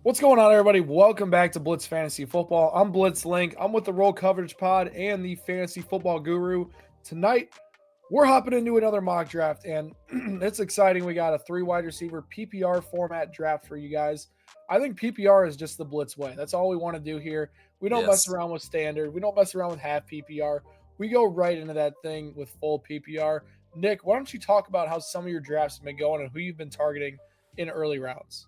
What's going on, everybody? Welcome back to Blitz Fantasy Football. I'm Blitz Link. I'm with the Roll Coverage Pod and the Fantasy Football Guru. Tonight, we're hopping into another mock draft, and it's exciting. We got a 3 wide receiver PPR format draft for you guys. I think PPR is just the Blitz way. That's all we want to do here. We don't mess Yes. around with standard. We don't mess around with half PPR. We go right into that thing with full PPR. Nick, why don't you talk about how some of your drafts have been going and who you've been targeting in early rounds?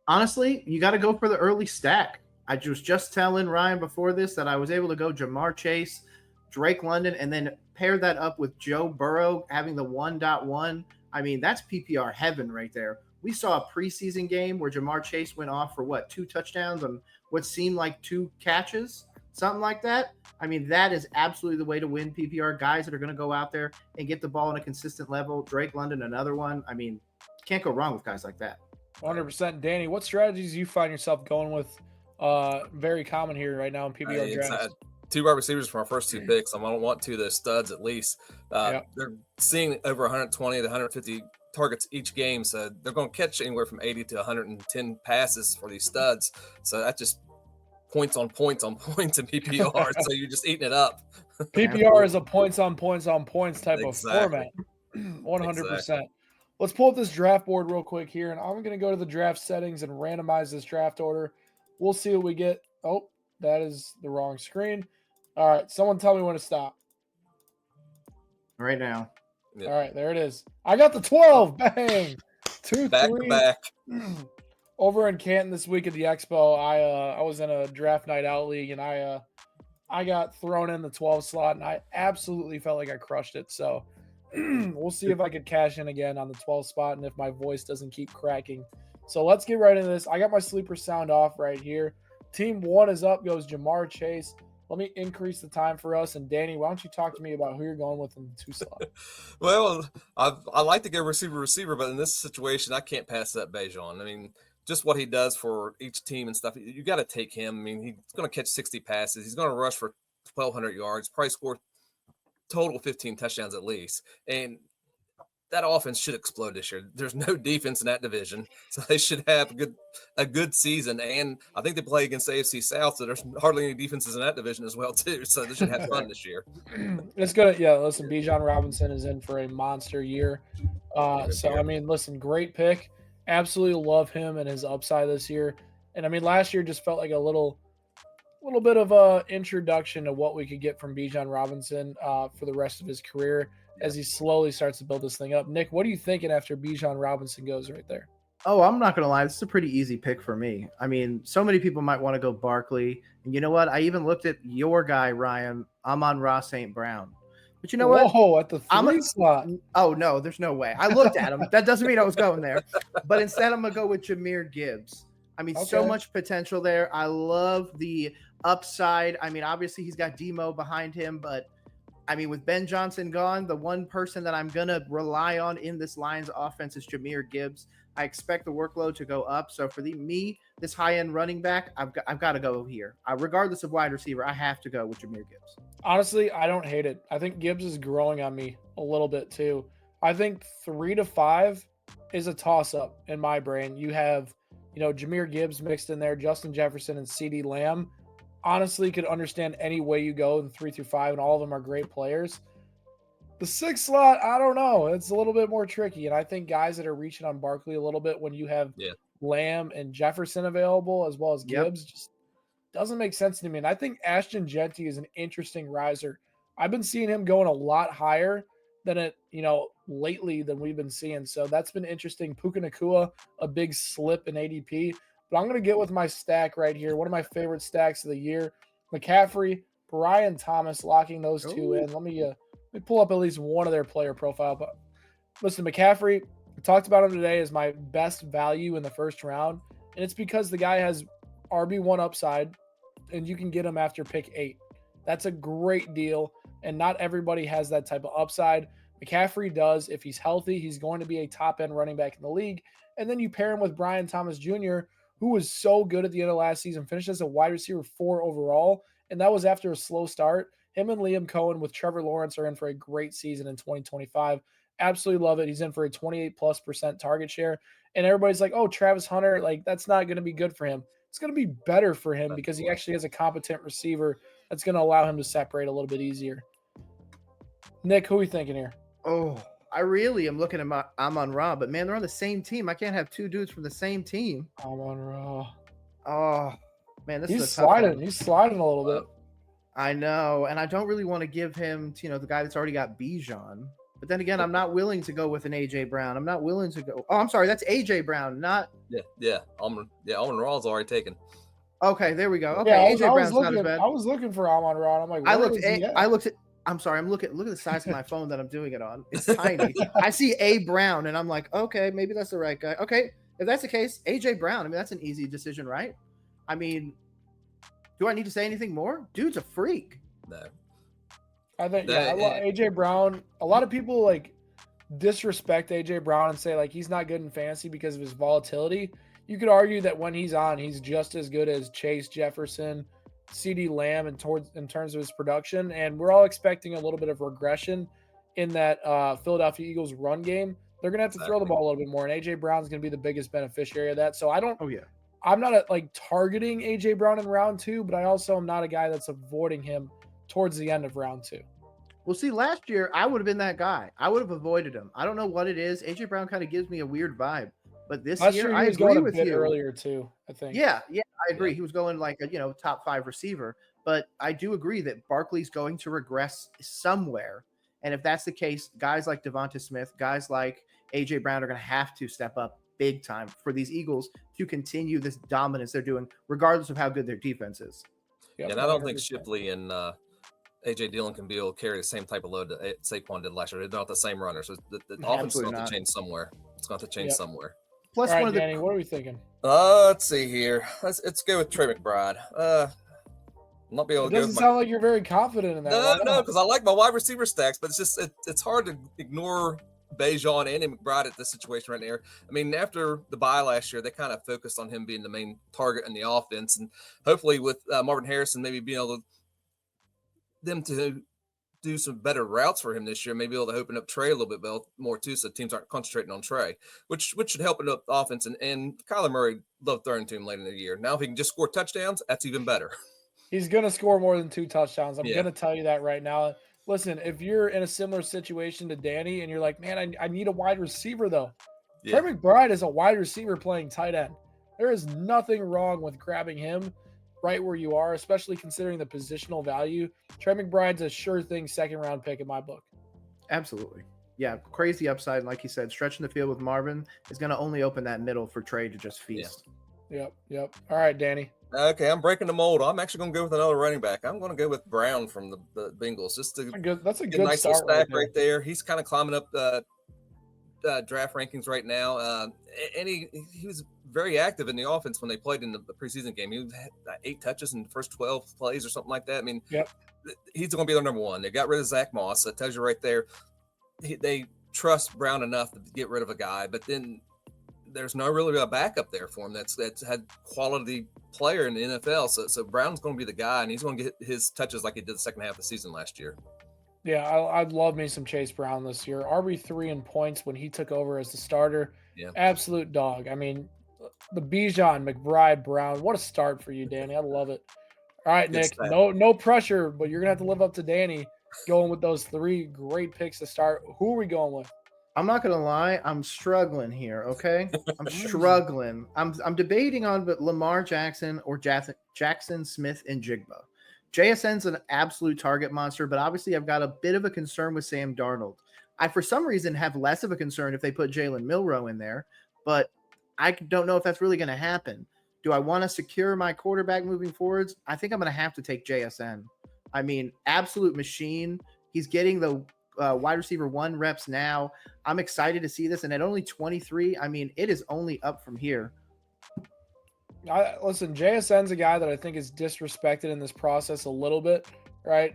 Honestly, you got to go for the early stack. I was just telling Ryan before this that I was able to go Jamar Chase, Drake London, and then pair that up with Joe Burrow having the 1.1. I mean, that's PPR heaven right there. We saw a preseason game where Jamar Chase went off for 2 touchdowns on what seemed like 2 catches, something like that. I mean, that is absolutely the way to win PPR. Guys that are going to go out there and get the ball on a consistent level. Drake London, another one. I mean, can't go wrong with guys like that. 100%. Danny, what strategies do you find yourself going with? Very common here right now in PPR drafts. 2 wide receivers for our first 2 picks. I don't want 2 of those studs at least. They're seeing over 120 to 150 targets each game, so they're going to catch anywhere from 80 to 110 passes for these studs. So that's just points on points on points in PPR. So you're just eating it up. PPR is a points on points on points type of format. 100%. Exactly. Let's pull up this draft board real quick here, and I'm going to go to the draft settings and randomize this draft order. We'll see what we get. Oh, that is the wrong screen. All right, someone tell me when to stop. Right now. Yep. All right, there it is. I got the 12. Bang. 2, back 3. To back. Over in Canton this week at the Expo, I was in a draft night out league, and I got thrown in the 12 slot, and I absolutely felt like I crushed it. So we'll see if I could cash in again on the 12 spot and if my voice doesn't keep cracking. So let's get right into this. I got my sleeper sound off right here. Team 1 is up, goes Jamar Chase. Let me increase the time for us. And Danny, why don't you talk to me about who you're going with in the 2 slot? Well, I like to go receiver, but in this situation, I can't pass that Bijan. I mean, just what he does for each team and stuff, you got to take him. I mean, he's going to catch 60 passes. He's going to rush for 1,200 yards, probably score total 15 touchdowns at least. And that offense should explode this year. There's no defense in that division, so they should have a good season. And I think they play against AFC South, so there's hardly any defenses in that division as well too. So they should have fun this year. It's good. Yeah, listen, Bijan Robinson is in for a monster year. So I mean, listen, great pick. Absolutely love him and his upside this year. And I mean, last year just felt like a little bit of a introduction to what we could get from Bijan Robinson for the rest of his career as he slowly starts to build this thing up. Nick, what are you thinking after Bijan Robinson goes right there? Oh, I'm not going to lie. This is a pretty easy pick for me. I mean, so many people might want to go Barkley. And you know what? I even looked at your guy, Ryan, Amon-Ra St. Brown. But you know what? Whoa, at the 3 slot. Oh, no, there's no way. I looked at him. That doesn't mean I was going there. But instead, I'm going to go with Jahmyr Gibbs. I mean, so much potential there. I love the upside. I mean, obviously, he's got Demo behind him. But, I mean, with Ben Johnson gone, the one person that I'm going to rely on in this Lions offense is Jahmyr Gibbs. I expect the workload to go up. So for this high-end running back, I've got to go here. Regardless of wide receiver, I have to go with Jahmyr Gibbs. Honestly, I don't hate it. I think Gibbs is growing on me a little bit too. I think 3 to 5 is a toss-up in my brain. You have, Jahmyr Gibbs mixed in there, Justin Jefferson and CeeDee Lamb. Honestly, could understand any way you go in 3 through 5, and all of them are great players. The 6 slot, I don't know. It's a little bit more tricky. And I think guys that are reaching on Barkley a little bit when you have Lamb and Jefferson available as well as Gibbs just doesn't make sense to me. And I think Ashton Jeanty is an interesting riser. I've been seeing him going a lot higher than lately than we've been seeing. So that's been interesting. Puka Nacua, a big slip in ADP. But I'm going to get with my stack right here. One of my favorite stacks of the year. McCaffrey, Brian Thomas, locking those 2 in. Let me pull up at least one of their player profile. But listen, McCaffrey, we talked about him today as my best value in the first round. And it's because the guy has RB1 upside, and you can get him after pick 8. That's a great deal, and not everybody has that type of upside. McCaffrey does. If he's healthy, he's going to be a top-end running back in the league. And then you pair him with Brian Thomas Jr., who was so good at the end of last season, finished as a wide receiver 4 overall, and that was after a slow start. Him and Liam Cohen with Trevor Lawrence are in for a great season in 2025. Absolutely love it. He's in for a 28+% target share. And everybody's like, oh, Travis Hunter, like that's not going to be good for him. It's going to be better for him because he actually has a competent receiver that's going to allow him to separate a little bit easier. Nick, who are we thinking here? Oh, I really am looking at Amon-Ra, but man, they're on the same team. I can't have two dudes from the same team. Amon-Ra. Oh, man, this He's is a tough sliding. one. He's sliding a little bit. I know, and I don't really want to give him to, the guy that's already got Bijan. But then again, I'm not willing to go with an AJ Brown. I'm not willing to go. Oh, I'm sorry, that's AJ Brown, not. Yeah. Amon-Ra's already taken. Okay, there we go. Okay, Yeah, AJ Brown's not as bad. I was looking for Amon-Ra. I'm like, I looked at. I'm sorry. I'm looking. Look at the size of my phone that I'm doing it on. It's tiny. I see A Brown, and I'm like, okay, maybe that's the right guy. Okay, if that's the case, AJ Brown. I mean, that's an easy decision, right? I mean, do I need to say anything more? Dude's a freak. No. I think AJ Brown. A lot of people like disrespect AJ Brown and say like he's not good in fantasy because of his volatility. You could argue that when he's on, he's just as good as Chase Jefferson, CeeDee Lamb in terms of his production, and we're all expecting a little bit of regression in that Philadelphia Eagles run game. They're going to have to throw the ball a little bit more, and AJ Brown's going to be the biggest beneficiary of that. So I'm not targeting AJ Brown in round 2, but I also am not a guy that's avoiding him towards the end of round 2. Well, see, last year I would have been that guy. I would have avoided him. I don't know what it is. AJ Brown kind of gives me a weird vibe, but this year I agree with you. Earlier too, I think. Yeah, I agree. Yeah. He was going like a top 5 receiver, but I do agree that Barkley's going to regress somewhere. And if that's the case, guys like Devonta Smith, guys like AJ Brown are going to have to step up big time for these Eagles to continue this dominance they're doing, regardless of how good their defense is. Yep, and I don't think Shipley and AJ Dillon can be able to carry the same type of load that Saquon did last year. They're not the same runners. So the offense is going to change somewhere. It's going to change somewhere. Plus, all right, Danny, what are we thinking? Let's see here. Let's go with Trey McBride. I'm not be able to. It doesn't sound like you're very confident in that. No, because I like my wide receiver stacks, but it's just it's hard to ignore Bijan and McBride at this situation right there. I mean, after the bye last year, they kind of focused on him being the main target in the offense, and hopefully with Marvin Harrison maybe being able to do some better routes for him this year, maybe able to open up Trey a little bit more too, so teams aren't concentrating on Trey, which should help in the offense. And Kyler Murray loved throwing to him late in the year. Now, if he can just score touchdowns, that's even better. He's going to score more than 2 touchdowns. I'm going to tell you that right now. Listen, if you're in a similar situation to Danny and you're like, man, I need a wide receiver though. Yeah. Trey McBride is a wide receiver playing tight end. There is nothing wrong with grabbing him right where you are, especially considering the positional value. Trey McBride's a sure thing 2nd-round pick in my book. Absolutely. Yeah, crazy upside. And like you said, stretching the field with Marvin is going to only open that middle for Trey to just feast. Yep. All right, Danny. Okay, I'm breaking the mold. I'm actually going to go with another running back. I'm going to go with Brown from the Bengals. Just to that's a good nice start stack right there. He's kind of climbing up draft rankings right now, and he was very active in the offense when they played in the preseason game. He had 8 touches in the first 12 plays or something like that. I mean, he's going to be their number one. They got rid of Zach Moss. That tells you right there they trust Brown enough to get rid of a guy, but then there's no really a backup there for him that's had quality player in the NFL. So Brown's going to be the guy, and he's going to get his touches like he did the second half of the season last year. Yeah, I'd love me some Chase Brown this year. RB3 in points when he took over as the starter. Yeah. Absolute dog. I mean, the Bijan, McBride, Brown. What a start for you, Danny. I love it. All right, Nick. No pressure, but you're going to have to live up to Danny going with those 3 great picks to start. Who are we going with? I'm not gonna lie, I'm struggling here. Okay, I'm struggling. I'm debating on Lamar Jackson or Jackson Smith and Jigba. JSN's an absolute target monster, but obviously I've got a bit of a concern with Sam Darnold. I, for some reason, have less of a concern if they put Jalen Milroe in there, but I don't know if that's really going to happen. Do I want to secure my quarterback moving forwards? I think I'm going to have to take JSN. I mean, absolute machine. He's getting the wide receiver 1 reps now. I'm excited to see this. And at only 23, I mean, it is only up from here. Listen, JSN's a guy that I think is disrespected in this process a little bit, right?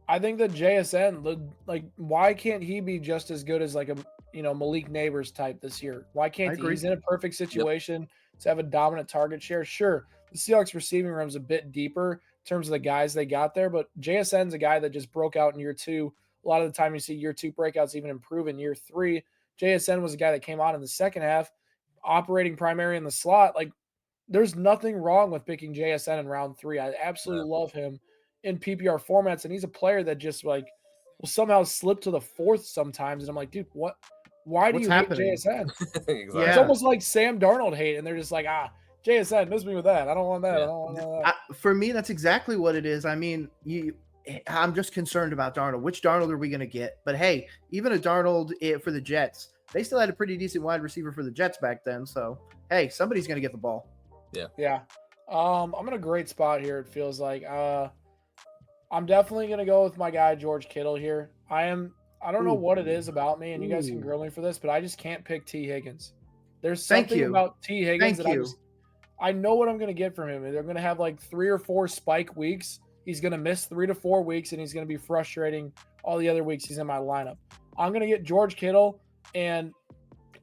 I think that JSN, like, why can't he be just as good as like a, Malik Neighbors type this year? Why can't he? He's in a perfect situation to have a dominant target share. Sure, the Seahawks receiving room is a bit deeper in terms of the guys they got there, but JSN's a guy that just broke out in year 2 A lot of the time you see year 2 breakouts even improve in year 3. JSN was a guy that came on in the second half, operating primary in the slot. Like, there's nothing wrong with picking JSN in round 3. I absolutely love him in PPR formats, and he's a player that just like will somehow slip to the 4th sometimes. And I'm like, dude, what? Why do What's you happening? hate JSN? Exactly. It's Yeah. almost like Sam Darnold hate, and they're just like, JSN, miss me with that. I don't want that. Yeah. I don't want that. For me, that's exactly what it is. I mean, I'm just concerned about Darnold. Which Darnold are we going to get? But hey, even a Darnold for the Jets, they still had a pretty decent wide receiver for the Jets back then. So hey, somebody's going to get the ball. Yeah. I'm in a great spot here, it feels like. I'm definitely going to go with my guy, George Kittle here. I don't know what it is about me, and you guys can grill me for this, but I just can't pick T. Higgins. There's something about T. Higgins that I know what I'm going to get from him. They're going to have like 3 or 4 spike weeks. He's going to miss 3 to 4 weeks, and he's going to be frustrating all the other weeks he's in my lineup. I'm going to get George Kittle, and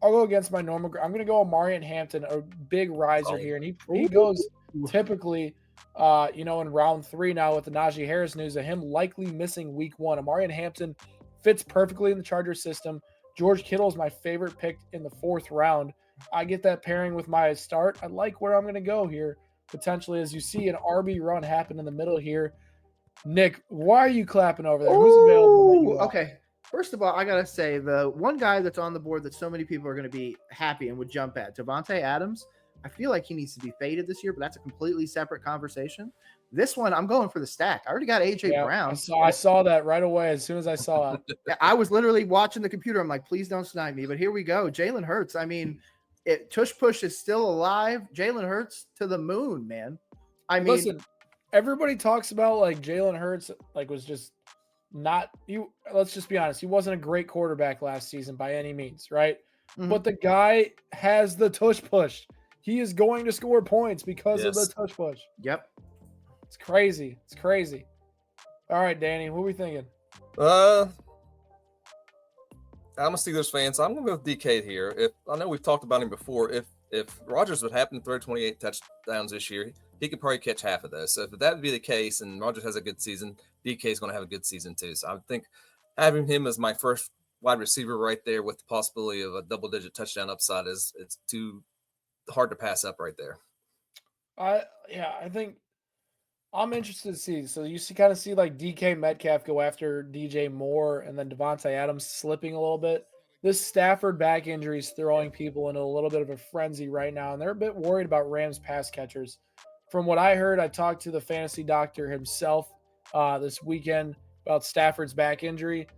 I'll go against my normal. I'm going to go Amarian Hampton, a big riser here, and he goes typically, in round 3 now with the Najee Harris news of him likely missing week 1. Amarian Hampton fits perfectly in the Chargers system. George Kittle is my favorite pick in the 4th round. I get that pairing with my start. I like where I'm going to go here, potentially, as you see an RB run happen in the middle here. Nick, why are you clapping over there? Who's available? Okay. First of all, I got to say, the one guy that's on the board that so many people are going to be happy and would jump at, Devontae Adams, I feel like he needs to be faded this year, but that's a completely separate conversation. This one, I'm going for the stack. I already got A.J. Brown. I saw that right away as soon as I saw it. I was literally watching the computer. I'm like, please don't snipe me. But here we go. Jalen Hurts. I mean, Tush Push is still alive. Jalen Hurts to the moon, man. I mean, listen, everybody talks about like Jalen Hurts, like was just not you. Let's just be honest. He wasn't a great quarterback last season by any means, right? Mm-hmm. But the guy has the tush push. He is going to score points because of the tush push. Yep. It's crazy. It's crazy. All right, Danny, what are we thinking? I'm a Steelers fan, so I'm going to go with DK here. I know we've talked about him before. If Rodgers would happen to throw 28 touchdowns this year, he could probably catch half of those. So if that would be the case and Rodgers has a good season, DK is going to have a good season too. So I think having him as my first wide receiver right there with the possibility of a double-digit touchdown upside it's too hard to pass up right there. I think I'm interested to see. So you kind of see like DK Metcalf go after DJ Moore and then Devontae Adams slipping a little bit. This Stafford back injury is throwing people into a little bit of a frenzy right now, and they're a bit worried about Rams pass catchers. From what I heard, I talked to the fantasy doctor himself this weekend about Stafford's back injury.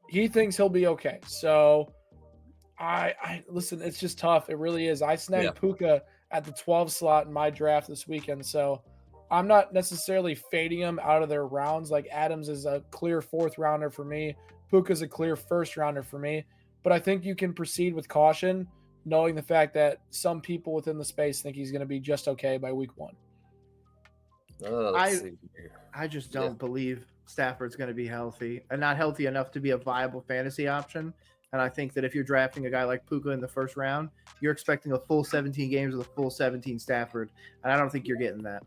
He thinks he'll be okay. So I listen, it's just tough. It really is. I snagged Puka at the 12 slot in my draft this weekend, so I'm not necessarily fading him out of their rounds. Like Adams is a clear 4th rounder for me. Puka's a clear 1st rounder for me. But I think you can proceed with caution, knowing the fact that some people within the space think he's going to be just okay by week 1. I just don't believe Stafford's going to be healthy and not healthy enough to be a viable fantasy option. And I think that if you're drafting a guy like Puka in the 1st round, you're expecting a full 17 games with a full 17 Stafford. And I don't think you're getting that.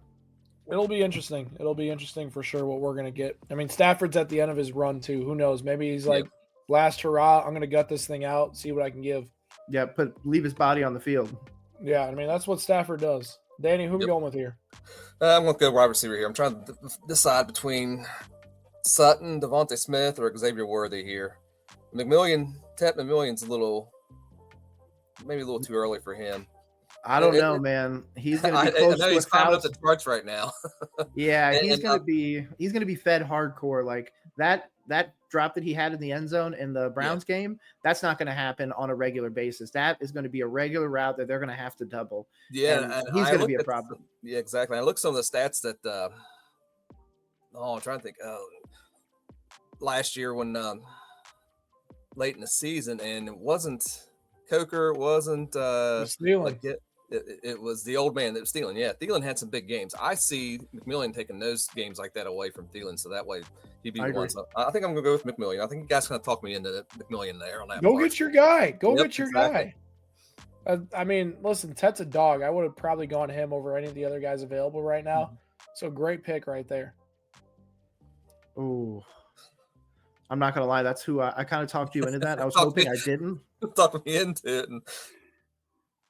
It'll be interesting. It'll be interesting for sure what we're going to get. I mean, Stafford's at the end of his run too. Who knows? Maybe he's like, last hurrah, I'm going to gut this thing out, see what I can give. Yeah, leave his body on the field. Yeah, I mean, that's what Stafford does. Danny, who are we going with here? I'm going to go wide receiver here. I'm trying to decide between Sutton, Devontae Smith, or Xavier Worthy here. Ted McMillion's maybe a little too early for him. I don't know, man. He's going to be close to he's climbing up the charts right now. Yeah, he's going to be fed hardcore. Like that drop that he had in the end zone in the Browns game, that's not going to happen on a regular basis. That is going to be a regular route that they're going to have to double. Yeah, and he's going to be a problem. Yeah, exactly. I looked at some of the stats that I'm trying to think. Last year when late in the season, and it wasn't Coker, wasn't stealing. It was the old man that was stealing. Yeah, Thielen had some big games. I see McMillian taking those games like that away from Thielen, so that way he'd be one. So I think I'm going to go with McMillian. I think you guys going to talk me into McMillian there on that. Go get your guy. Get your guy. I mean, listen, Tet's a dog. I would have probably gone him over any of the other guys available right now. So great pick right there. Ooh. I'm not going to lie. That's who I kind of talked you into that. I was Talked hoping me- I didn't. Talk me into it. And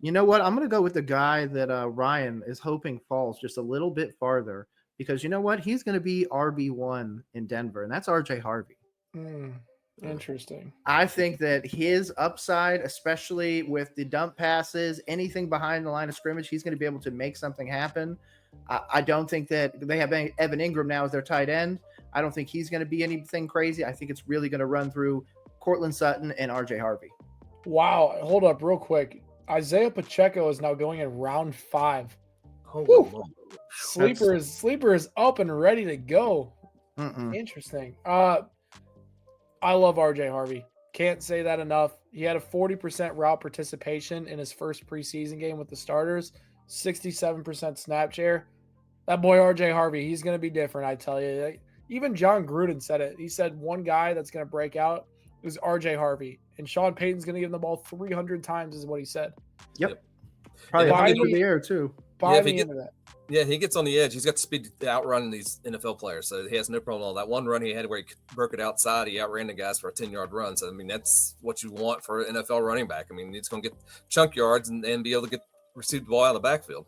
You know what? I'm going to go with the guy that Ryan is hoping falls just a little bit farther because you know what? He's going to be RB1 in Denver, and that's RJ Harvey. Interesting. I think that his upside, especially with the dump passes, anything behind the line of scrimmage, he's going to be able to make something happen. I don't think that they have Evan Ingram now as their tight end. I don't think he's going to be anything crazy. I think it's really going to run through Cortland Sutton and RJ Harvey. Wow. Hold up real quick. Isaiah Pacheco is now going in round 5. holy moly. Sleeper is up and ready to go. Interesting. I love RJ Harvey. Can't say that enough. He had a 40% route participation in his first preseason game with the starters, 67% snap share. That boy RJ Harvey, he's going to be different, I tell you. Even John Gruden said it. He said one guy that's going to break out is RJ Harvey, and Sean Payton's going to give him the ball 300 times is what he said. Yep. Probably Buy through me- the air too. Buy me into that. Yeah, he gets on the edge. He's got the speed to outrun these NFL players, so he has no problem at all. That one run he had where he broke it outside, he outran the guys for a 10-yard run. So, I mean, that's what you want for an NFL running back. I mean, he's going to get chunk yards and be able to receive the ball out of the backfield.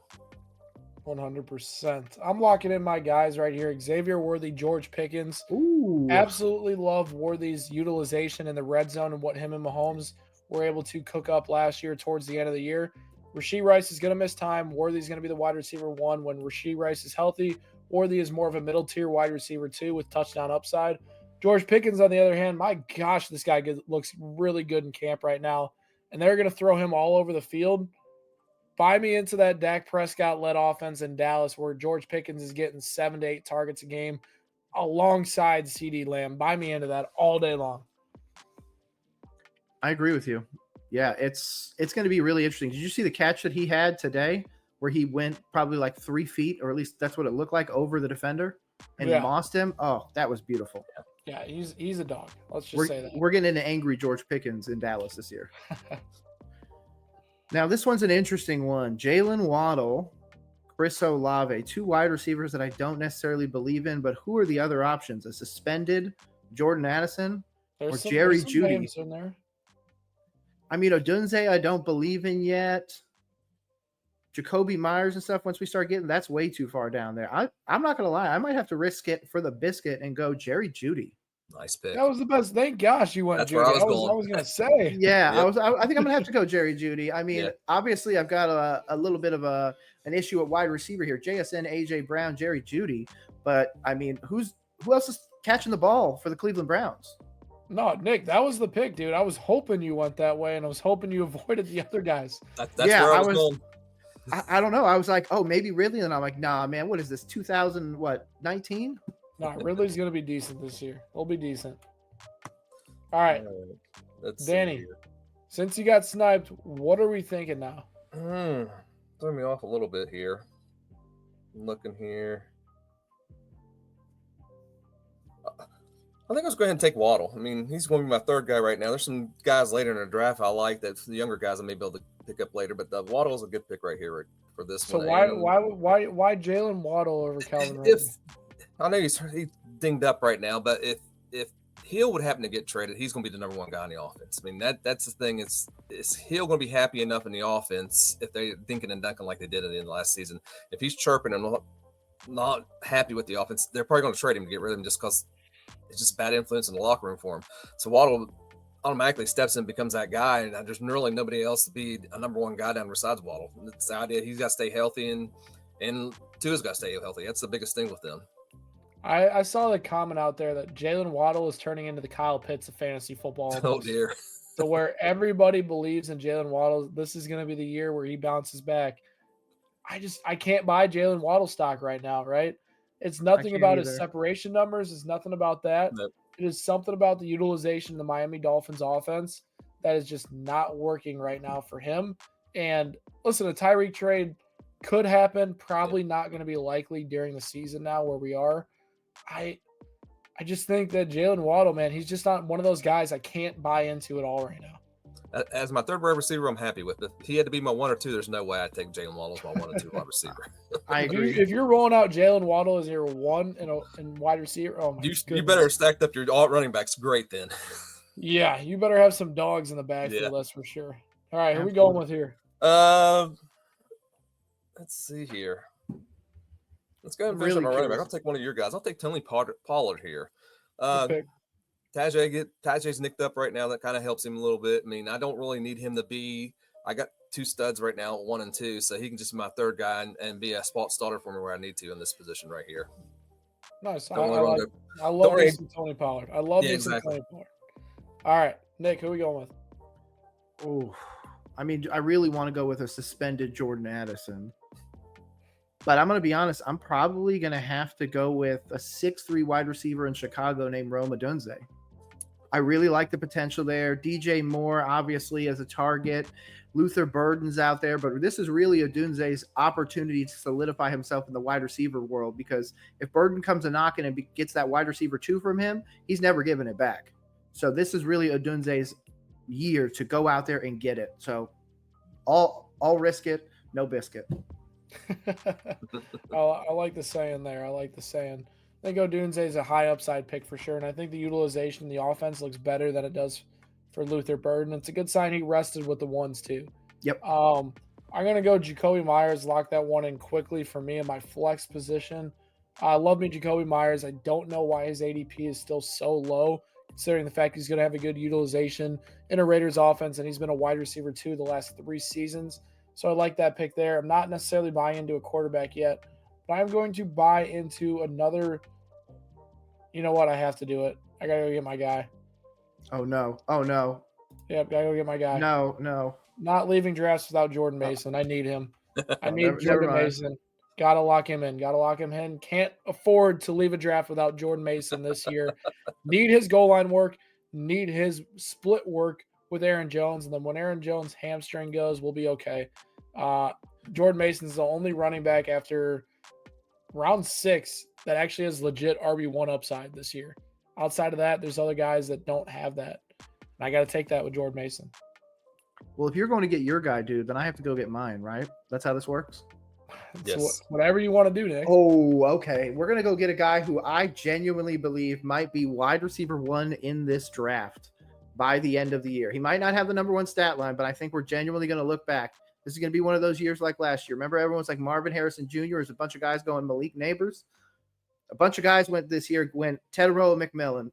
100%. I'm locking in my guys right here. Xavier Worthy, George Pickens. Ooh. Absolutely love Worthy's utilization in the red zone and what him and Mahomes were able to cook up last year towards the end of the year. Rashee Rice is going to miss time. Worthy's going to be the wide receiver 1 when Rashee Rice is healthy. Worthy is more of a middle tier wide receiver 2 with touchdown upside. George Pickens, on the other hand, my gosh, this guy looks really good in camp right now. And they're going to throw him all over the field. Buy me into that Dak Prescott-led offense in Dallas where George Pickens is getting 7 to 8 targets a game alongside CeeDee Lamb. Buy me into that all day long. I agree with you. Yeah, it's going to be really interesting. Did you see the catch that he had today where he went probably like 3 feet, or at least that's what it looked like, over the defender and he mossed him? Oh, that was beautiful. Yeah, he's a dog. Let's just say that. We're getting into angry George Pickens in Dallas this year. Now, this one's an interesting one. Jalen Waddle, Chris Olave, 2 wide receivers that I don't necessarily believe in, but who are the other options? A suspended Jordan Addison or Jerry Jeudy? Names in there. I mean, Odunze, I don't believe in yet. Jacoby Myers and stuff, once we start getting, that's way too far down there. I'm not going to lie. I might have to risk it for the biscuit and go Jerry Jeudy. Nice pick. That was the best. Thank gosh you went That's Jeudy. where I was going to say. Yeah, Yep. I think I'm going to have to go Jerry Jeudy. I mean, obviously, I've got a little bit of an issue at wide receiver here. JSN, AJ Brown, Jerry Jeudy. But, I mean, who else is catching the ball for the Cleveland Browns? No, Nick, that was the pick, dude. I was hoping you went that way, and I was hoping you avoided the other guys. That's where I was going. I don't know. I was like, oh, maybe Ridley. And I'm like, nah, man, what is this, 2019? No, Ridley's going to be decent this year. He'll be decent. All right. Let's Danny, since you got sniped, what are we thinking now? Throw me off a little bit here. I'm looking here. I think I was going to take Waddle. I mean, he's going to be my 3rd guy right now. There's some guys later in the draft I like that the younger guys I may be able to pick up later, but Waddle is a good pick right here for this one. So why Jalen Waddle over Calvin Ridley? I know he's dinged up right now, but if Hill would happen to get traded, he's going to be the number 1 guy in the offense. I mean, that's the thing. Is Hill going to be happy enough in the offense if they're dinking and dunking like they did at the end of last season? If he's chirping and not happy with the offense, they're probably going to trade him to get rid of him just because it's just bad influence in the locker room for him. So Waddle automatically steps in and becomes that guy, and there's really nobody else to be a number 1 guy down besides Waddle. It's the idea he's got to stay healthy, and Tua's got to stay healthy. That's the biggest thing with them. I saw the comment out there that Jalen Waddle is turning into the Kyle Pitts of fantasy football. Oh, dear. So where everybody believes in Jalen Waddle, this is going to be the year where he bounces back. I can't buy Jalen Waddle stock right now, right? It's nothing about his separation numbers. It's nothing about that. Nope. It is something about the utilization of the Miami Dolphins offense that is just not working right now for him. And listen, a Tyreek trade could happen. Probably not going to be likely during the season now where we are. I just think that Jalen Waddle, man, he's just not one of those guys I can't buy into at all right now. As my third wide receiver, I'm happy with it. If he had to be my 1 or 2, there's no way I'd take Jalen Waddle as my 1 or 2 wide receiver. I agree. If you're rolling out Jalen Waddle as your 1 and wide receiver, oh my goodness. You better have stacked up your alt running backs great then. Yeah, you better have some dogs in the backfield, that's for sure. All right, who are we going with here? Let's see here. Let's go ahead and finish up my running back. I'll take one of your guys. I'll take Tony Pollard here. Tajay's nicked up right now. That kind of helps him a little bit. I mean, I don't really need him to be. I got 2 studs right now, 1 and 2, so he can just be my third guy and be a spot starter for me where I need to in this position right here. Nice. I love me some Tony Pollard. I love me some Tony Pollard. All right, Nick, who are we going with? Oh, I mean, I really want to go with a suspended Jordan Addison. But I'm going to be honest, I'm probably going to have to go with a 6'3" wide receiver in Chicago named Rome Odunze. I really like the potential there. DJ Moore, obviously, as a target. Luther Burden's out there. But this is really Odunze's opportunity to solidify himself in the wide receiver world, because if Burden comes a knocking and gets that wide receiver 2 from him, he's never giving it back. So this is really Odunze's year to go out there and get it. So I'll risk it, no biscuit. I like the saying there. I think Odunze is a high upside pick for sure, and I think the utilization in the offense looks better than it does for Luther Burden. It's a good sign he rested with the ones too. Yep. I'm gonna go Jacoby Myers, lock that one in quickly for me in my flex position. I love me Jacoby Myers. I don't know why his ADP is still so low, considering the fact he's gonna have a good utilization in a Raiders offense, and he's been a wide receiver 2 the last 3 seasons. So I like that pick there. I'm not necessarily buying into a quarterback yet, but I'm going to buy into another. You know what? I have to do it. I got to go get my guy. Oh, no. Yep, got to go get my guy. No. Not leaving drafts without Jordan Mason. I need him. I need Jordan Mason. Got to lock him in. Can't afford to leave a draft without Jordan Mason this year. Need his goal line work. Need his split work with Aaron Jones, and then when Aaron Jones' hamstring goes, we'll be okay. Jordan Mason's the only running back after round 6 that actually has legit RB1 upside this year. Outside of that, there's other guys that don't have that. And I got to take that with Jordan Mason. Well, if you're going to get your guy, dude, then I have to go get mine, right? That's how this works? Yes. Whatever you want to do, Nick. Oh, okay. We're going to go get a guy who I genuinely believe might be wide receiver 1 in this draft by the end of the year. He might not have the number 1 stat line, but I think we're genuinely going to look back. This is going to be one of those years like last year. Remember, everyone's like Marvin Harrison Jr. There's a bunch of guys going Malik Neighbors. A bunch of guys went Tedrow McMillan,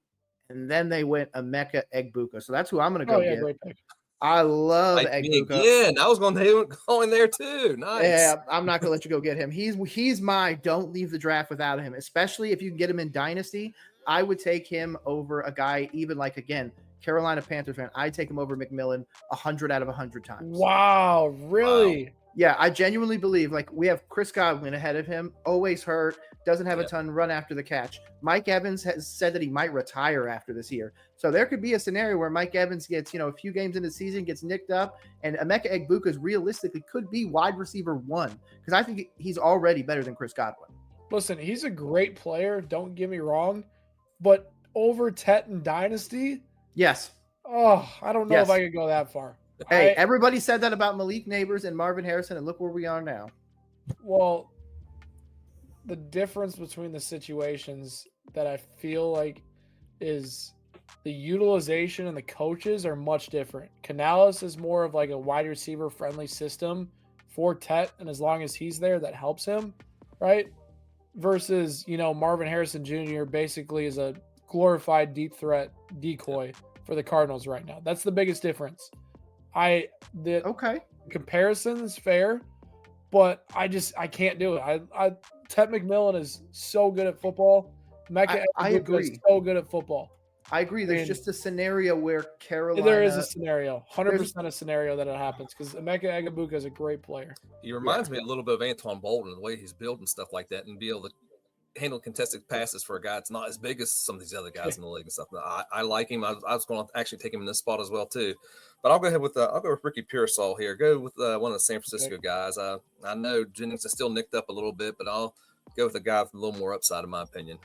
and then they went Emeka Egbuka. So that's who I'm going to go get. Great pick. I love Egbuka. Again, I was going to go in there too. Nice. Yeah, I'm not going to let you go get him. He's my don't leave the draft without him, especially if you can get him in Dynasty. I would take him over a guy even like, again, Carolina Panthers fan. I'd take him over McMillan 100 out of 100 times. Wow, really? Wow. Yeah, I genuinely believe, like, we have Chris Godwin ahead of him, always hurt, doesn't have a ton run after the catch. Mike Evans has said that he might retire after this year. So there could be a scenario where Mike Evans gets, a few games into the season, gets nicked up, and Emeka Egbuka realistically could be wide receiver 1, because I think he's already better than Chris Godwin. Listen, he's a great player, don't get me wrong, but over Tet and Dynasty? Yes. Oh, I don't know if I could go that far. Hey, everybody said that about Malik Neighbors and Marvin Harrison, and look where we are now. Well, the difference between the situations that I feel like is the utilization and the coaches are much different. Canales is more of like a wide receiver friendly system for Tet, and as long as he's there, that helps him, right? Versus, Marvin Harrison Jr. basically is a glorified deep threat decoy for the Cardinals right now. That's the biggest difference. Comparison's fair, but I can't do it. Ted McMillan is so good at football. I agree. Is so good at football. I agree. There's just a scenario where Carolina. There is a scenario, 100% a scenario that it happens because Emeka Egbuka is a great player. He reminds me a little bit of Antoine Bolden, the way he's built and stuff like that, and be able to handle contested passes for a guy that's not as big as some of these other guys in the league and stuff. I like him. I was going to actually take him in this spot as well too, but I'll go ahead with Ricky Pearsall here. Go with one of the San Francisco guys. I know Jennings is still nicked up a little bit, but I'll go with a guy with a little more upside in my opinion.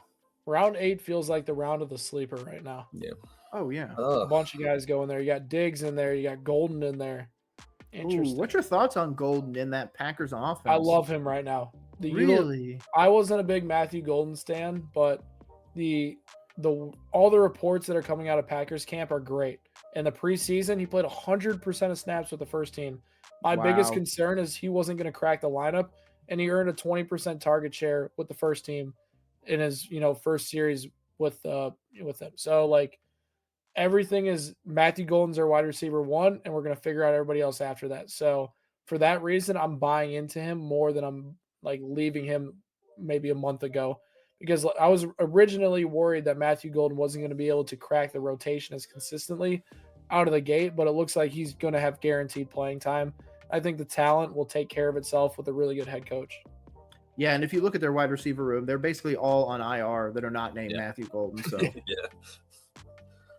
Round 8 feels like the round of the sleeper right now. Yeah. Oh yeah. A bunch of guys go in there. You got Diggs in there. You got Golden in there. Ooh, Interesting. what's your thoughts on Golden in that Packers offense? I love him right now. Really? I wasn't a big Matthew Golden stan, but all the reports that are coming out of Packers camp are great. In the preseason, he played 100% of snaps with the first team. My biggest Wow. concern is he wasn't going to crack the lineup, and he earned a 20% target share with the first team in his first series with them. So like everything is Matthew Golden's our wide receiver 1, and we're going to figure out everybody else after that. So for that reason, I'm buying into him more than I'm like leaving him maybe a month ago, because I was originally worried that Matthew Golden wasn't going to be able to crack the rotation as consistently out of the gate, but it looks like he's going to have guaranteed playing time. I think the talent will take care of itself with a really good head coach. Yeah, and if you look at their wide receiver room, they're basically all on IR that are not named Matthew Golden. So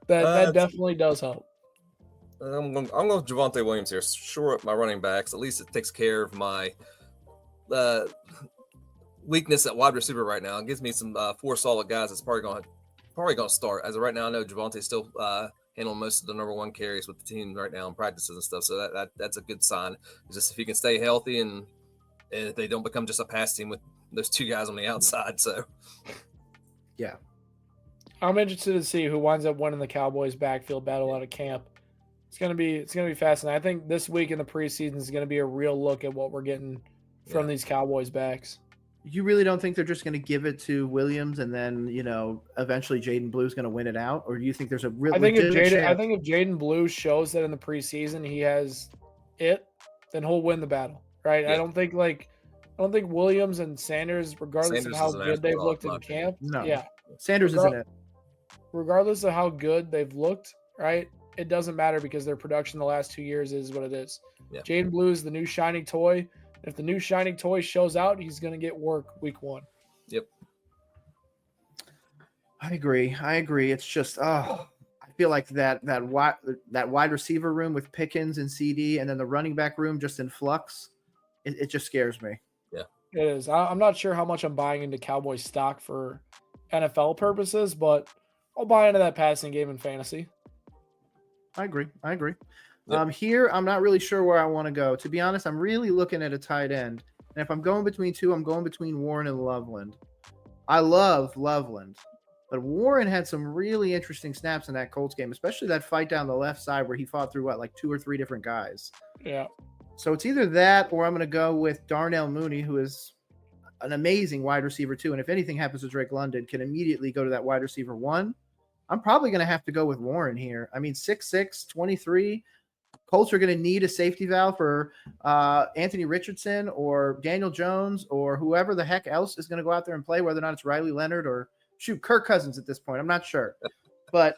that definitely does help. I'm going with Javonte Williams here. Shore up my running backs. At least it takes care of my weakness at wide receiver right now. It gives me some 4 solid guys that's probably going to start. As of right now, I know Javonte's still handling most of the number 1 carries with the team right now in practices and stuff. So that's a good sign. It's just if he can stay healthy and if they don't become just a pass team with those 2 guys on the outside. So yeah, I'm interested to see who winds up winning the Cowboys backfield battle out of camp. It's gonna be fascinating. I think this week in the preseason is gonna be a real look at what we're getting from these Cowboys backs. You really don't think they're just going to give it to Williams and then eventually Jaden Blue's going to win it out, or do you think there's a real? I think if Jaden Blue shows that in the preseason he has it, then he'll win the battle, right? Yeah. I don't think Williams and Sanders, regardless of how good they've looked in camp, Sanders isn't it. Regardless of how good they've looked, right? It doesn't matter because their production the last 2 years is what it is. Yeah. Jaden Blue is the new shiny toy. If the new shiny toy shows out, he's going to get work week 1. Yep. I agree. It's just, I feel like that wide receiver room with Pickens and CD, and then the running back room just in flux. It just scares me. Yeah, it is. I'm not sure how much I'm buying into Cowboys stock for NFL purposes, but I'll buy into that passing game in fantasy. I agree. Yep. Here, I'm not really sure where I want to go. To be honest, I'm really looking at a tight end. And if I'm going between 2, I'm going between Warren and Loveland. I love Loveland, but Warren had some really interesting snaps in that Colts game, especially that fight down the left side where he fought through, 2 or 3 different guys. Yeah. So it's either that or I'm going to go with Darnell Mooney, who is an amazing wide receiver too. And if anything happens to Drake London, can immediately go to that wide receiver 1. I'm probably going to have to go with Warren here. I mean, 6'6", 23. Colts are going to need a safety valve for Anthony Richardson or Daniel Jones or whoever the heck else is going to go out there and play, whether or not it's Riley Leonard or Kirk Cousins at this point. I'm not sure. But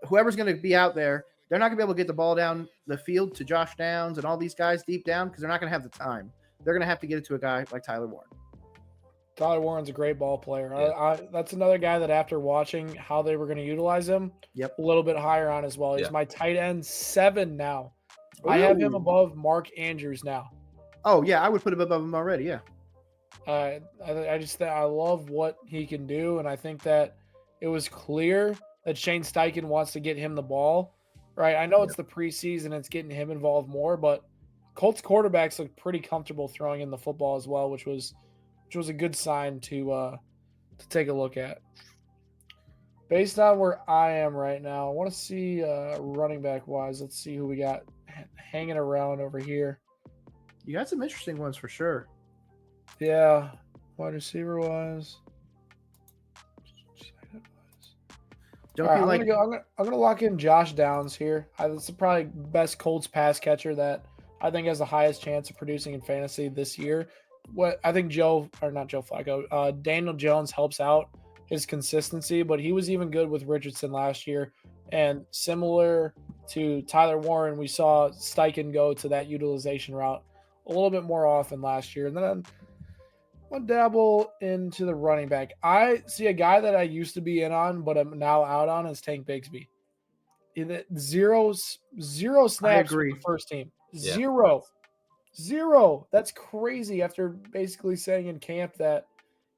whoever's going to be out there, they're not going to be able to get the ball down the field to Josh Downs and all these guys deep down because they're not going to have the time. They're going to have to get it to a guy like Tyler Warren. Tyler Warren's a great ball player. Yeah. That's another guy that after watching how they were going to utilize him, a little bit higher on as well. He's my tight end 7 now. Ooh. I have him above Mark Andrews now. Oh, yeah. I would put him above him already, yeah. I love what he can do, and I think that it was clear that Shane Steichen wants to get him the ball, right? I know it's the preseason, it's getting him involved more, but Colts quarterbacks look pretty comfortable throwing in the football as well, which was a good sign to take a look at. Based on where I am right now, I want to see running back wise. Let's see who we got hanging around over here. You got some interesting ones for sure. Yeah, wide receiver wise. I'm gonna lock in Josh Downs here. That's probably best Colts pass catcher that I think has the highest chance of producing in fantasy this year. What I think Daniel Jones helps out his consistency, but he was even good with Richardson last year. And similar to Tyler Warren, we saw Steichen go to that utilization route a little bit more often last year. And then I'll dabble into the running back. I see a guy that I used to be in on, but I'm now out on is Tank Bigsby. Zero snaps for the first team. Yeah. Zero. That's crazy after basically saying in camp that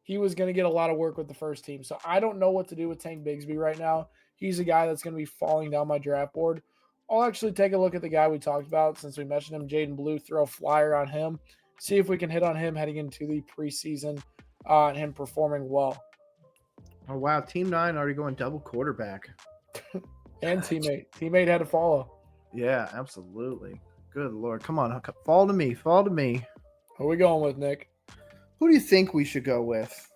he was going to get a lot of work with the first team. So I don't know what to do with Tank Bigsby right now. he's a guy that's going to be falling down my draft board. I'll actually take a look at the guy we talked about since we mentioned him, Jaden Blue, throw a flyer on him, see if we can hit on him heading into the preseason and him performing well. Oh, wow. Team 9 already going double quarterback. And teammate. Teammate had to follow. Yeah, absolutely. Good Lord. Come on. Fall to me. Fall to me. Who are we going with, Nick? Who do you think we should go with?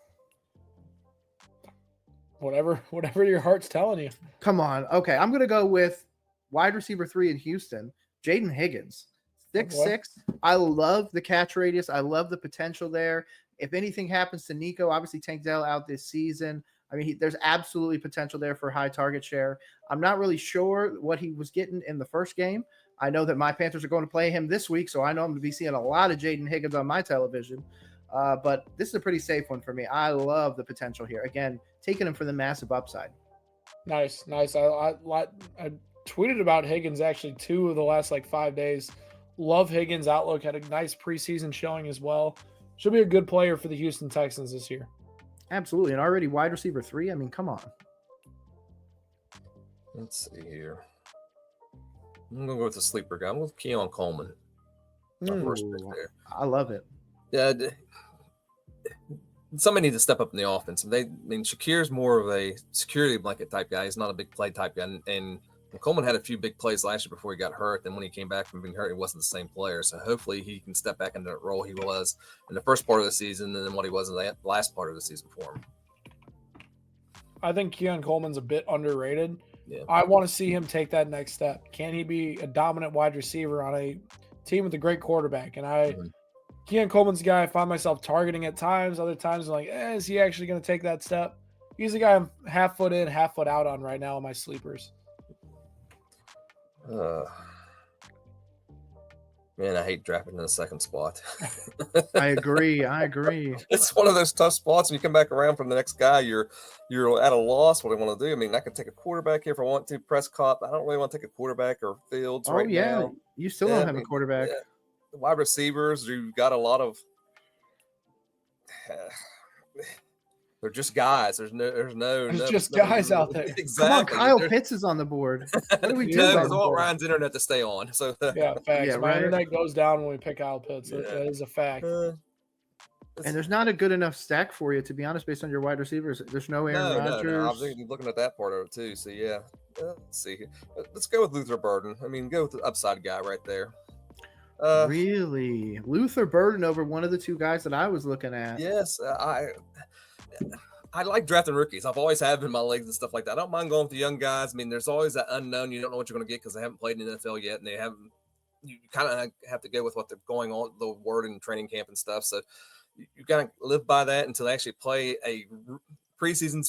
Whatever your heart's telling you. Come on. Okay, I'm going to go with wide receiver 3 in Houston, Jaden Higgins. 6'6". I love the catch radius. I love the potential there. If anything happens to Nico, obviously Tank Dell out this season. I mean, there's absolutely potential there for high target share. I'm not really sure what he was getting in the first game. I know that my Panthers are going to play him this week, so I know I'm going to be seeing a lot of Jaden Higgins on my television. But this is a pretty safe one for me. I love the potential here. Again, taking him for the massive upside. Nice. I tweeted about Higgins actually 2 of the last 5 days. Love Higgins' outlook. Had a nice preseason showing as well. Should be a good player for the Houston Texans this year. Absolutely. And already wide receiver 3. I mean, come on. Let's see here. I'm going to go with the sleeper guy. I'm going with Keon Coleman. My first pick there. I love it. Yeah. Somebody needs to step up in the offense. Shakir's more of a security blanket type guy. He's not a big play type guy. And Coleman had a few big plays last year before he got hurt. Then when he came back from being hurt, he wasn't the same player. So hopefully he can step back into that role he was in the first part of the season and then what he was in the last part of the season for him. I think Keon Coleman's a bit underrated. Yeah. I want to see him take that next step. Can he be a dominant wide receiver on a team with a great quarterback? And Keon Coleman's a guy I find myself targeting at times. Other times I'm like, is he actually going to take that step? He's a guy I'm half foot in, half foot out on right now in my sleepers. Man, I hate drafting in the second spot. I agree. It's one of those tough spots. When you come back around from the next guy, you're at a loss. What I want to do? I mean, I can take a quarterback here if I want to. Prescott. I don't really want to take a quarterback or Fields right now. You still don't have a quarterback. Yeah. The wide receivers, you've got a lot of. They're just guys. There's just guys out there. Exactly. Come on, Kyle Pitts is on the board. What do we do? I want Ryan's internet to stay on. So yeah, facts. Yeah, My internet goes down when we pick Kyle Pitts. That is a fact. And there's not a good enough stack for you, to be honest, based on your wide receivers. There's no Aaron Rodgers. No. I was looking at that part of it too. So yeah, let's see. Let's go with Luther Burden. I mean, go with the upside guy right there. Really? Luther Burden over one of the 2 guys that I was looking at. Yes, I like drafting rookies. I've always had them in my leagues and stuff like that. I don't mind going with the young guys. I mean, there's always that unknown. You don't know what you're going to get because they haven't played in the NFL yet, and they haven't. You kind of have to go with what they're going on, the word in training camp and stuff. So you got to live by that until they actually play a preseason.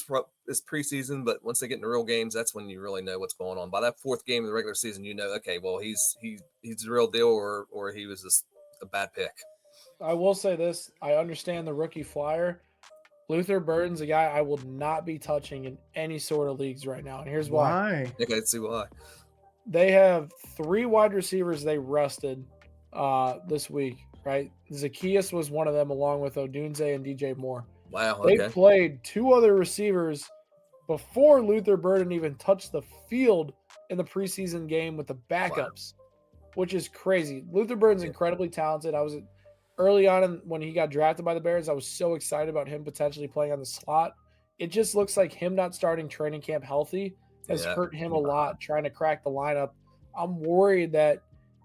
It's preseason, but once they get into real games, that's when you really know what's going on. By that 4th game of the regular season, you know, okay, well, he's the real deal, or he was just a bad pick. I will say this: I understand the rookie flyer. Luther Burden's a guy I will not be touching in any sort of leagues right now. And here's why. Okay, let's see why. They have 3 wide receivers they rested this week, right? Zacchaeus was one of them, along with Odunze and DJ Moore. Wow, okay. They played 2 other receivers before Luther Burden even touched the field in the preseason game with the backups, which is crazy. Luther Burden's incredibly talented. I was early on when he got drafted by the Bears, I was so excited about him potentially playing on the slot. It just looks like him not starting training camp healthy has hurt him a lot trying to crack the lineup. I'm worried that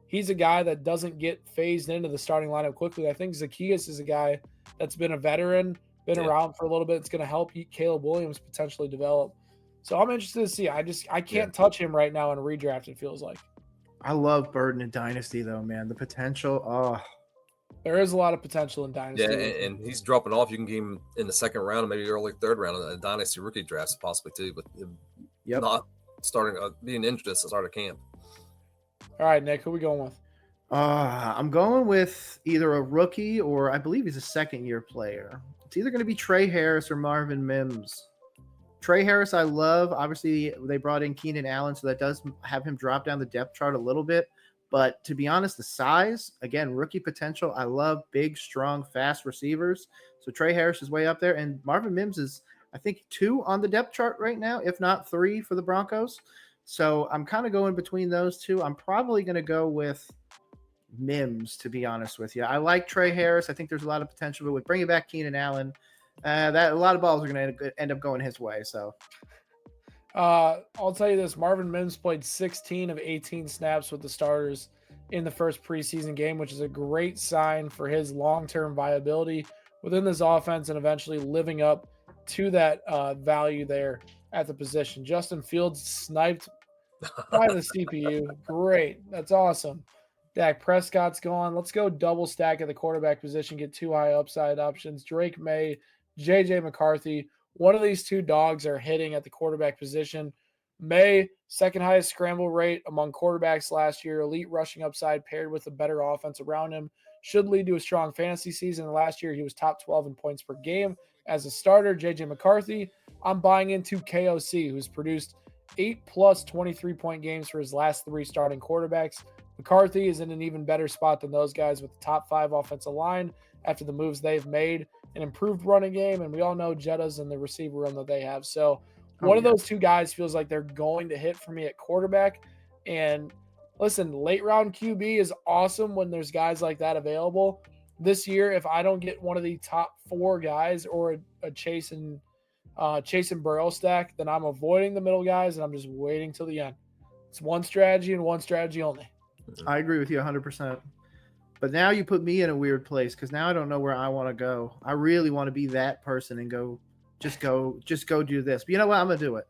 he's a guy that doesn't get phased into the starting lineup quickly. I think Zacchaeus is a guy that's been a veteran, been around for a little bit. It's going to help Caleb Williams potentially develop. So I'm interested to see. I can't touch him right now in a redraft, it feels like. I love Burden in Dynasty, though, man. The potential, there is a lot of potential in Dynasty. Yeah, and he's dropping off. You can get him in the second round and maybe early third round in the Dynasty rookie drafts possibly too, but not starting being injured to start a camp. All right, Nick, who are we going with? I'm going with either a rookie or I believe he's a second-year player. It's either going to be Trey Harris or Marvin Mims. Trey Harris, I love. Obviously, they brought in Keenan Allen, so that does have him drop down the depth chart a little bit. But to be honest, the size, again, rookie potential. I love big, strong, fast receivers. So Trey Harris is way up there. And Marvin Mims is, I think 2 on the depth chart right now, if not 3 for the Broncos. So I'm kind of going between those two. I'm probably going to go with Mims, to be honest with you. I like Trey Harris. I think there's a lot of potential, but with bringing back Keenan Allen, that a lot of balls are going to end up going his way. So I'll tell you this: Marvin Mims played 16 of 18 snaps with the starters in the first preseason game, which is a great sign for his long-term viability within this offense and eventually living up to that value there at the position. Justin Fields sniped by the CPU. Great. That's awesome. Dak Prescott's gone. Let's go double stack at the quarterback position, get 2 high upside options. Drake May, JJ McCarthy. One of these 2 dogs are hitting at the quarterback position. May, second highest scramble rate among quarterbacks last year. Elite rushing upside paired with a better offense around him should lead to a strong fantasy season. Last year, he was top 12 in points per game as a starter. JJ McCarthy, I'm buying into KOC, who's produced 8+ 23-point games for his last 3 starting quarterbacks. McCarthy is in an even better spot than those guys with the top 5 offensive line after the moves they've made, an improved running game, and we all know Jetta's in the receiver room that they have. So one of those 2 guys feels like they're going to hit for me at quarterback. And listen, late round QB is awesome when there's guys like that available. This year, if I don't get one of the top 4 guys or a Chase and Burrow stack, then I'm avoiding the middle guys and I'm just waiting till the end. It's one strategy and one strategy only. I agree with you 100%. But now you put me in a weird place because now I don't know where I want to go. I really want to be that person and go do this. But you know what? I'm gonna do it.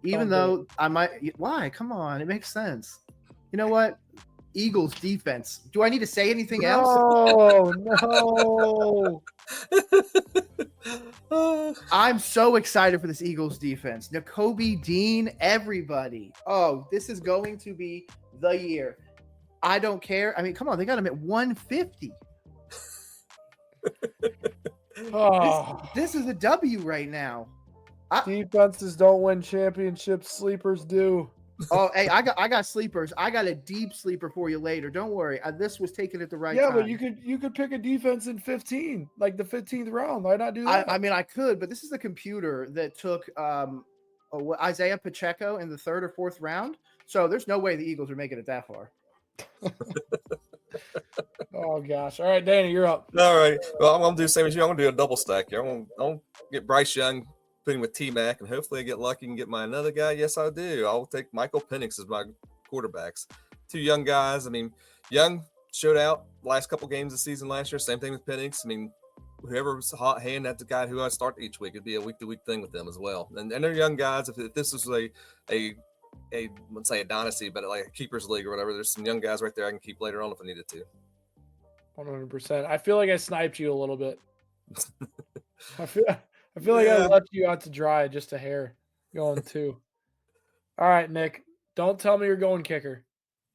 Even though I might. Why? Come on, it makes sense. You know what? Eagles defense. Do I need to say anything else? Oh no! I'm so excited for this Eagles defense. Nakobe Dean, everybody. Oh, this is going to be the year. I don't care. I mean, come on, they got him at 150. This is a W right now. Defenses don't win championships. Sleepers do. Oh, hey, I got sleepers. I got a deep sleeper for you later. Don't worry. This was taken at the right time. Yeah, but you could pick a defense in 15, like the 15th round. Why not do that? I mean, I could, but this is a computer that took Isaiah Pacheco in the 3rd or 4th round. So there's no way the Eagles are making it that far. Oh gosh! All right, Danny, you're up. All right. Well, I'm gonna do the same as you. I'm gonna do a double stack here. I'm gonna get Bryce Young, put him with T-Mac, and hopefully I get lucky and get my another guy. Yes, I do. I'll take Michael Penix as my quarterbacks. 2 young guys. I mean, Young showed out last couple games of the season last year. Same thing with Penix. I mean, whoever's hot hand, that's the guy who I start each week. It'd be a week-to-week thing with them as well. And they're young guys. If this is a let's say a dynasty, but like a keepers league or whatever, there's some young guys right there I can keep later on if I needed to. 100%. I feel like I sniped you a little bit. I feel like I left you out to dry just a hair going 2. All right, Nick. Don't tell me you're going kicker.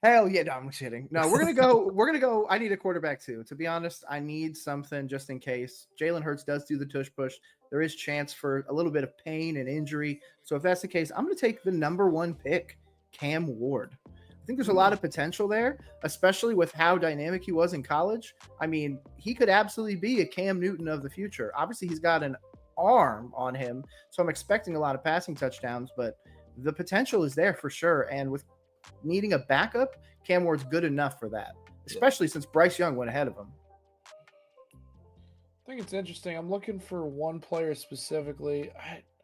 Hell yeah, no, I'm kidding. No, we're gonna go. I need a quarterback too. To be honest, I need something just in case. Jalen Hurts does do the tush push. There is chance for a little bit of pain and injury. So if that's the case, I'm gonna take the number 1 pick, Cam Ward. I think there's a lot of potential there, especially with how dynamic he was in college. I mean, he could absolutely be a Cam Newton of the future. Obviously, he's got an arm on him, so I'm expecting a lot of passing touchdowns, but the potential is there for sure. And with needing a backup, Cam Ward's good enough for that, especially since Bryce Young went ahead of him. I think it's interesting. I'm looking for one player specifically.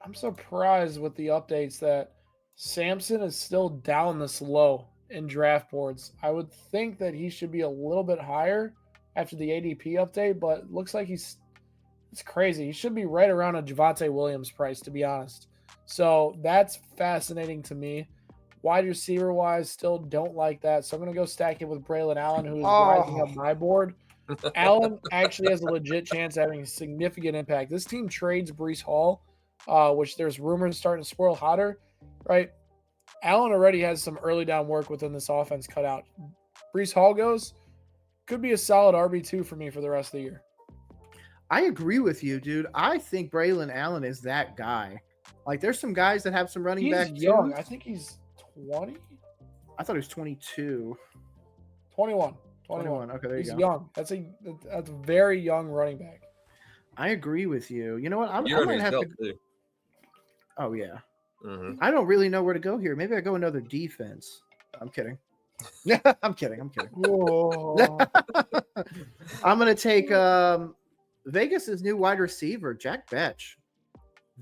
I'm surprised with the updates that Samson is still down this low in draft boards. I would think that he should be a little bit higher after the ADP update, but it looks like it's crazy. He should be right around a Javonte Williams price, to be honest. So that's fascinating to me. Wide receiver wise, still don't like that. So I'm going to go stack it with Braylon Allen, who is rising up my board. Allen actually has a legit chance of having a significant impact. This team trades Breece Hall, which there's rumors starting to swirl hotter, right? Allen already has some early down work within this offense cut out. Breece Hall goes, could be a solid RB2 for me for the rest of the year. I agree with you, dude. I think Braylon Allen is that guy. Like, there's some guys that have some running back. He's young. I think he's 20. I thought he was 22. 21. Okay, there you go. He's young. That's a very young running back. I agree with you. You know what? I might have to. Oh yeah. Mm-hmm. I don't really know where to go here. Maybe I go another defense. I'm kidding. I'm kidding. Whoa. I'm gonna take Vegas's new wide receiver, Jack Betch.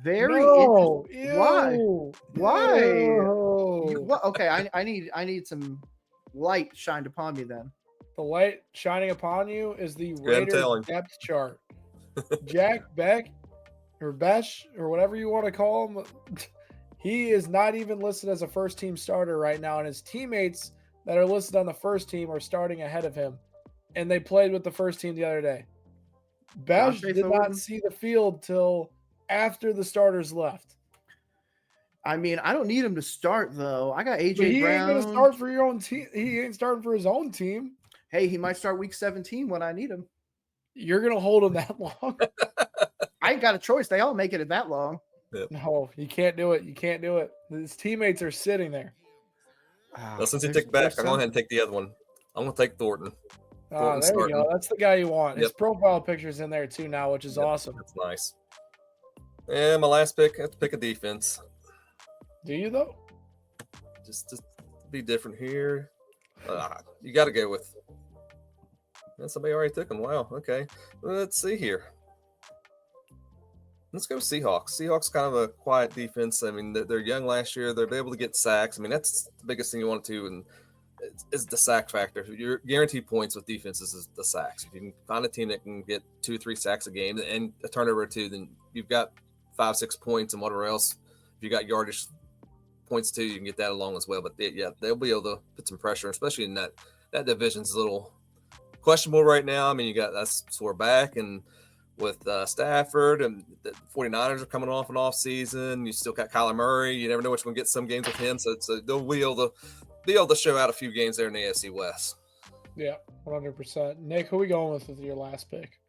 Very No. interesting. Why? Ew. Why? Ew. Okay, I need some light shined upon me then. The light shining upon you is the Good, I'm Raiders telling. depth chart. Jack Beck or Besh or whatever you want to call him, he is not even listed as a first team starter right now, and his teammates that are listed on the first team are starting ahead of him, and they played with the first team the other day. Besh Dante did Thornton? not see the field till after the starters left. I mean, I don't need him to start though. I got But AJ he ain't gonna Brown. start for your own team. He ain't starting for his own team. Hey, he might start week 17 when I need him. You're gonna hold him that long? I ain't got a choice. They all make it that long. No, you can't do it. You can't do it. His teammates are sitting there. Well, since he took back, I'm going to go ahead and take the other one. I'm going to take Thornton. There you go. That's the guy you want. His profile picture's in there too now, which is awesome. That's nice. And my last pick, I have to pick a defense. Do you though? Just to be different here. You got to go with. Yeah, somebody already took him. Wow. Okay. Let's see here. Let's go Seahawks. Seahawks kind of a quiet defense. I mean, they're young last year. They're able to get sacks. I mean, that's the biggest thing you want to, and is the sack factor. Your guaranteed points with defenses is the sacks. If you can find a team that can get 2-3 sacks a game and a turnover or two, then you've got 5-6 points and whatever else. If you got yardage points too, you can get that along as well. But they'll be able to put some pressure, especially in that division's a little questionable right now. I mean, you got that sore back and with Stafford, and the 49ers are coming off an off season. You still got Kyler Murray. You never know which one gets some games with him. So they'll be able to show out a few games there in the AFC West. Yeah, 100%. Nick, who are we going with your last pick?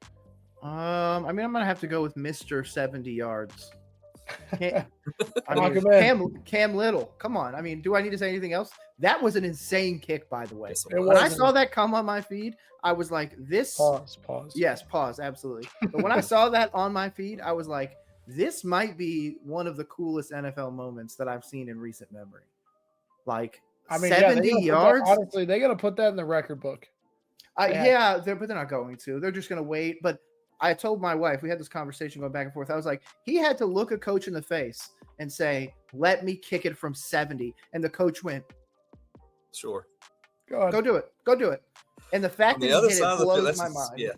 I mean, I'm gonna have to go with Mr. 70 yards. Cam Little. Come on. I mean, do I need to say anything else? That was an insane kick, by the way. When I saw that come on my feed, I was like, this. Pause. Yes, pause. Absolutely. But when I saw that on my feed, I was like, this might be one of the coolest NFL moments that I've seen in recent memory. Like, I mean, 70 yards. Honestly, they got to put that in the record book. But they're not going to. They're just going to wait. But I told my wife, we had this conversation going back and forth. I was like, he had to look a coach in the face and say, let me kick it from 70. And the coach went, sure. Go do it. Go do it. And the fact that he hit it blows my mind. Yeah.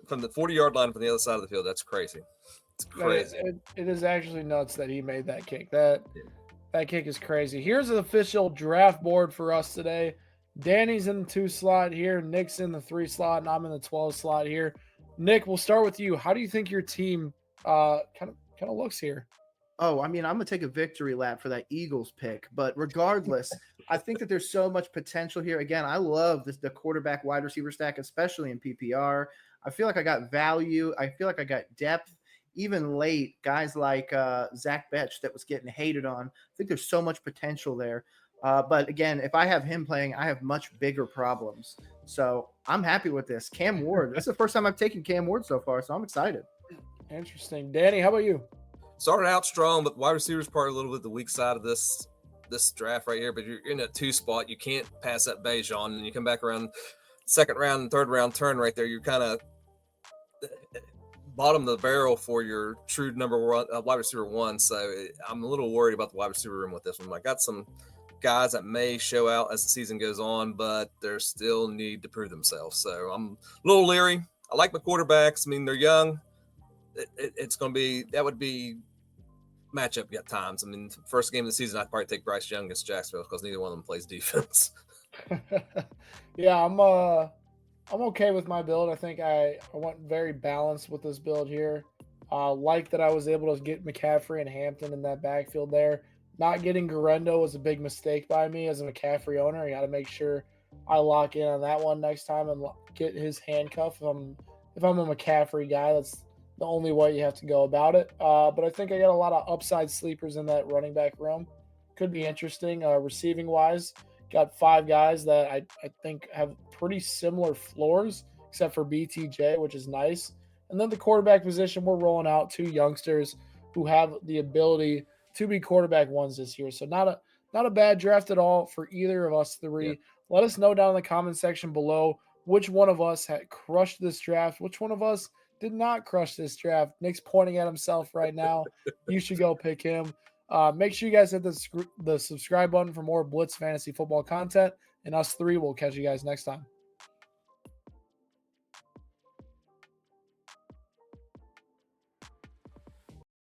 From the 40-yard line from the other side of the field, that's crazy. It's crazy. It is actually nuts that he made that kick. That kick is crazy. Here's the official draft board for us today. Danny's in the 2 slot here. Nick's in the 3 slot, and I'm in the 12 slot here. Nick, we'll start with you. How do you think your team kind of looks here? Oh, I mean, I'm going to take a victory lap for that Eagles pick. But regardless, I think that there's so much potential here. Again, I love the quarterback wide receiver stack, especially in PPR. I feel like I got value. I feel like I got depth. Even late, guys like Zach Betch that was getting hated on. I think there's so much potential there. But again, if I have him playing, I have much bigger problems. So I'm happy with this. Cam Ward. That's the first time I've taken Cam Ward so far, so I'm excited. Interesting. Danny, how about you? Started out strong, but wide receivers part a little bit the weak side of this draft right here. But you're in a 2 spot. You can't pass up Bejon, and you come back around second round and third round turn right there. You're kind of bottom of the barrel for your true number 1 wide receiver 1. So I'm a little worried about the wide receiver room with this one. I got some guys that may show out as the season goes on, but they still need to prove themselves. So I'm a little leery. I like my quarterbacks. I mean, they're young. It's going to be – that would be matchup at times. I mean, first game of the season, I'd probably take Bryce Young against Jacksonville because neither one of them plays defense. Yeah, I'm okay with my build. I think I went very balanced with this build here. Like that I was able to get McCaffrey and Hampton in that backfield there. Not getting Garendo was a big mistake by me as a McCaffrey owner. I got to make sure I lock in on that one next time and get his handcuff. If I'm a McCaffrey guy, that's the only way you have to go about it. But I think I got a lot of upside sleepers in that running back room. Could be interesting. Receiving wise, got 5 guys that I think have pretty similar floors, except for BTJ, which is nice. And then the quarterback position, we're rolling out 2 youngsters. who have the ability to be quarterback ones this year. So not a bad draft at all for either of us three. Yeah. Let us know down in the comment section below which one of us had crushed this draft, which one of us did not crush this draft. Nick's pointing at himself right now. You should go pick him. Make sure you guys hit the subscribe button for more Blitz Fantasy Football content, and us three will catch you guys next time.